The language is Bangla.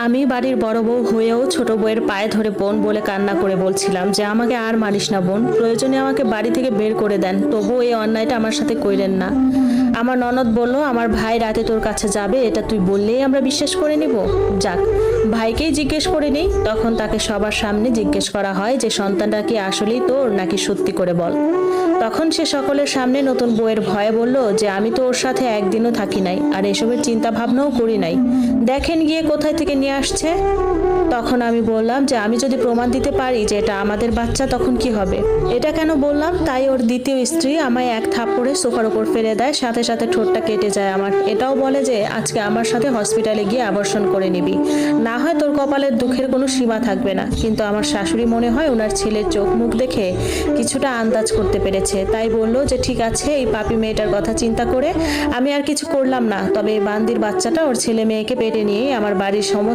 আমি বাড়ির বড় বউ হয়েও ছোট বউয়ের পায়ে ধরে বোন বলে কান্না করে বলছিলাম যে আমাকে আর মারিস না বোন, প্রয়োজনে আমাকে বাড়ি থেকে বের করে দেন, তবুও এই অন্যায়টা আমার সাথে কইরেন না। আমার ননদ বলল আমার ভাই রাতে তোর কাছে যাবে, এটা তুই বললেই আমরা বিশ্বাস করে নিব। যাক, ভাইকেই জিজ্ঞেস করে নিই। তখন তাকে সবার সামনে জিজ্ঞেস করা হয় যে সন্তানটা কি আসলেই তোর নাকি সত্যি করে বল। তখন সে সকলের সামনে নতুন বউয়ের ভয়ে বলল যে আমি তো ওর সাথে একদিনও থাকি নাই, আর এসবের চিন্তা ভাবনাও করি নাই, দেখেন গিয়ে কোথায় থেকে নিয়ে আসছে। তখন আমি বললাম যে আমি যদি প্রমাণ দিতে পারি যে এটা আমাদের বাচ্চা তখন কি হবে। এটা কেন বললাম, তাই ওর দ্বিতীয় স্ত্রী আমায় এক থাপ্পড়ে সোফার উপর ফেলে দেয়, সাথে সাথে ঠোঁটটা কেটে যায় আমার। এটাও বলে যে আজকে আমার সাথে হসপিটালে গিয়ে আবর্ষণ করে নিবি, না হয় তোর কপালের দুঃখের কোনো সীমা থাকবে না। কিন্তু আমার শাশুড়ি মনে হয় ওনার ছেলের চোখ মুখ দেখে কিছুটা আন্দাজ করতে পেরেছে, তাই বললো যে ঠিক আছে, এই পাপি মেয়েটার কথা চিন্তা করে আমি আর কিছু করলাম না, তবে এই বান্দির বাচ্চাটা ওর ছেলে মেয়েকে পেটে নিয়েই আমার বাড়ির সমস্ত